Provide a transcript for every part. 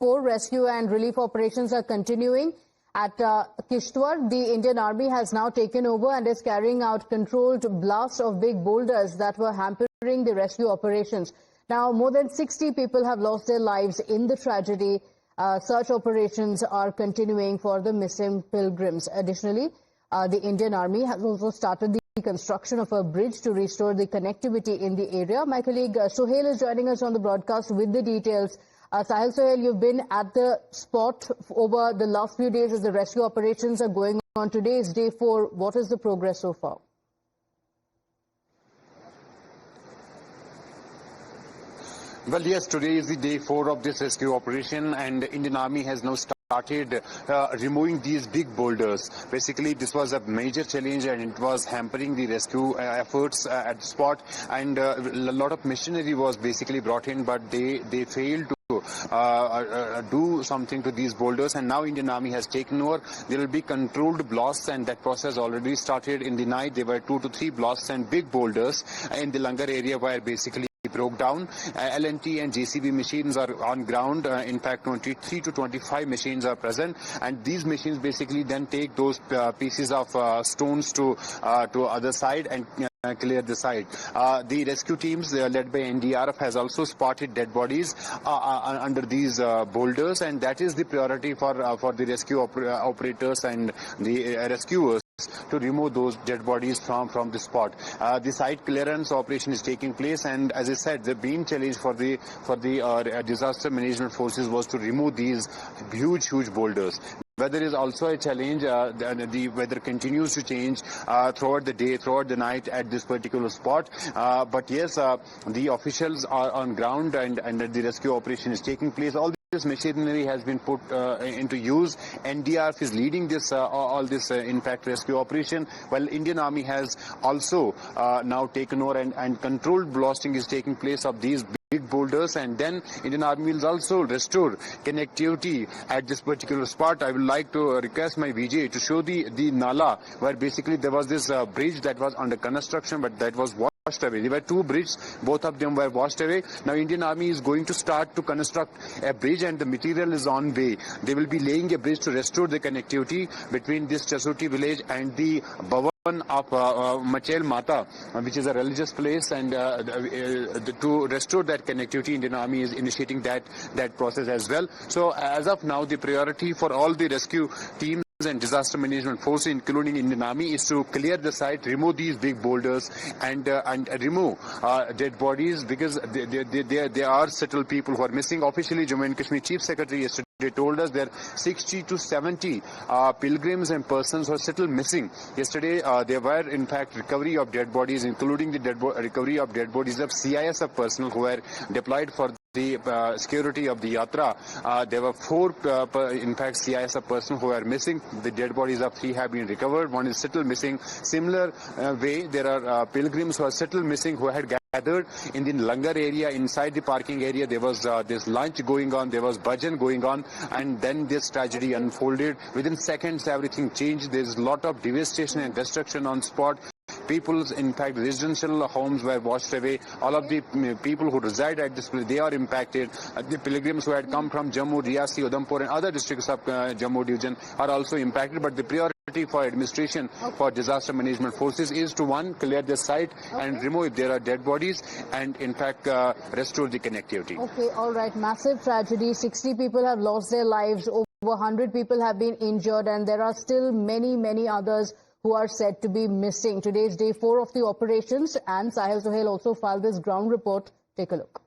4 rescue and relief operations are continuing at Kishtwar. The Indian Army has now taken over and is carrying out controlled blasts of big boulders that were hampering the rescue operations. Now, more than 60 people have lost their lives in the tragedy. Search operations are continuing for the missing pilgrims. Additionally, the Indian Army has also started the construction of a bridge to restore the connectivity in the area. My colleague Sohail is joining us on the broadcast with the details. Sahil, Sohail, you've been at the spot over the last few days as the rescue operations are going on. Today is day 4. What is the progress so far? Well, yes, today is the day 4 of this rescue operation, and the Indian Army has now started removing these big boulders. Basically, this was a major challenge and it was hampering the rescue efforts at the spot, and a lot of machinery was basically brought in, but they failed to do something to these boulders, and now Indian Army has taken over. There will be controlled blasts, and that process already started in the night. There were 2 to 3 blasts and big boulders in the Langar area where basically broke down. L&T and JCB machines are on ground. In fact, 23 to 25 machines are present, and these machines basically then take those pieces of stones to other side and clear the site. The rescue teams led by NDRF has also spotted dead bodies under these boulders, and that is the priority for the rescue operators and the rescuers to remove those dead bodies from the spot. The site clearance operation is taking place, and as I said, the main challenge for the disaster management forces was to remove these huge boulders. Weather is also a challenge. The weather continues to change throughout the day, throughout the night at this particular spot. But yes, the officials are on ground, and the rescue operation is taking place. All this machinery has been put into use. NDRF is leading this all this impact rescue operation, while Indian Army has also now taken over, and controlled blasting is taking place of these big boulders, and then Indian Army will also restore connectivity at this particular spot. I would like to request my VJ to show the Nala, where basically there was this bridge that was under construction, but that was washed away. There were 2 bridges, both of them were washed away. Now Indian Army is going to start to construct a bridge, and the material is on way. They will be laying a bridge to restore the connectivity between this Chasoti village and the Bhavan of Machel Mata, which is a religious place, and to restore that connectivity, Indian Army is initiating that process as well. So as of now, the priority for all the rescue teams and disaster management forces, including Indian Army, is to clear the site, remove these big boulders, and remove dead bodies, because there are settled people who are missing. Officially, Jammu and Kashmir Chief Secretary yesterday told us there are 60 to 70 pilgrims and persons who are still missing. Yesterday, there were in fact recovery of dead bodies, including the recovery of dead bodies of CISF personnel who were deployed for the security of the Yatra. There were 4 in fact CISF personnel who are missing. The dead bodies of 3 have been recovered. 1 is still missing. Similar way, there are pilgrims who are still missing, who had gathered in the Langar area. Inside the parking area, there was this lunch going on, there was bhajan going on, and then this tragedy unfolded. Within seconds, everything changed. There's a lot of devastation and destruction on spot. People's, in fact, residential homes were washed away. All of the people who reside at this place, they are impacted. The pilgrims who had come from Jammu, Riyasi, Udhampur and other districts of Jammu division are also impacted. But the priority for administration, for disaster management forces, is to, 1, clear the site and remove if there are dead bodies, and in fact restore the connectivity. Okay, all right. Massive tragedy. 60 people have lost their lives. Over 100 people have been injured, and there are still many others who are said to be missing. Today is day 4 of the operations, and Sahil Sohail also filed this ground report. Take a look.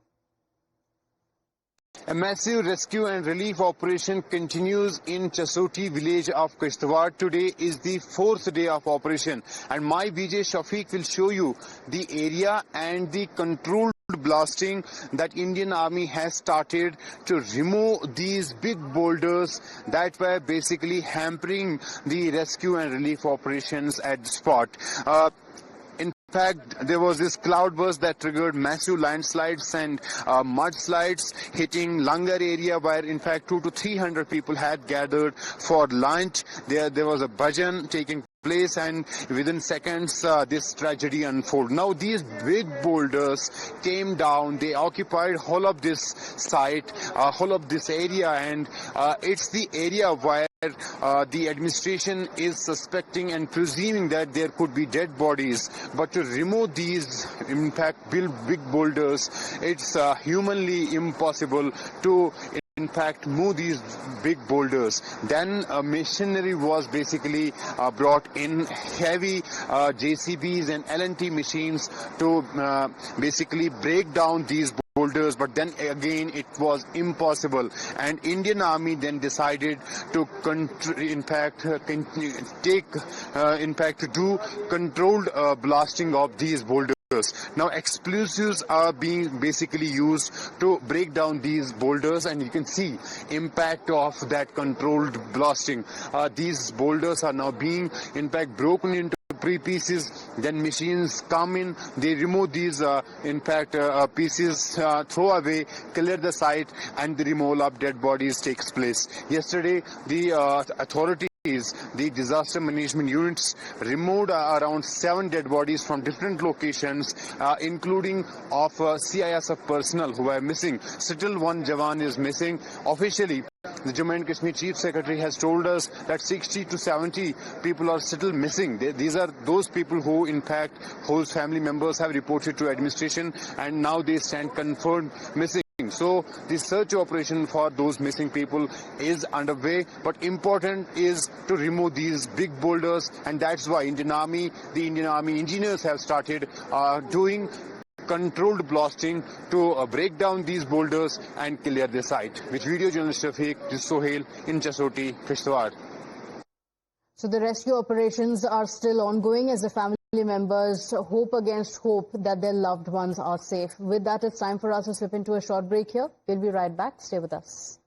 A massive rescue and relief operation continues in Chasoti village of Kishtwar. Today is the 4th day of operation, and my VJ Shafiq will show you the area and the control blasting that Indian Army has started to remove these big boulders that were basically hampering the rescue and relief operations at the spot. In fact, there was this cloudburst that triggered massive landslides and mudslides hitting Langar area, where in fact 200 to 300 people had gathered for lunch. There was a bhajan taking place, and within seconds this tragedy unfolded. Now these big boulders came down, they occupied whole of this site, whole of this area, and it's the area where the administration is suspecting and presuming that there could be dead bodies. But to remove these, in fact, big boulders, it's humanly impossible to in fact move these big boulders. Then machinery was basically brought in, heavy JCBs and LNT machines to basically break down these boulders, but then again it was impossible, and Indian Army then decided to do controlled blasting of these boulders. Now explosives are being basically used to break down these boulders, and you can see impact of that controlled blasting. These boulders are now being in fact broken into pieces, then machines come in, they remove these pieces, throw away, clear the site, and the removal of dead bodies takes place. Yesterday the authorities, the disaster management units, removed around 7 dead bodies from different locations, including of CISF personnel who are missing. Still one Jawan is missing. Officially, the Jammu and Kashmir Chief Secretary has told us that 60 to 70 people are still missing. These are those people who, in fact, whose family members have reported to administration, and now they stand confirmed missing. So the search operation for those missing people is underway, but important is to remove these big boulders, and that's why the Indian Army engineers have started doing controlled blasting to break down these boulders and clear the site. With video journalist Shafiq Sohail in Jasoti, Kishtwar. So the rescue operations are still ongoing as the family members hope against hope that their loved ones are safe. With that, it's time for us to slip into a short break here. We'll be right back. Stay with us.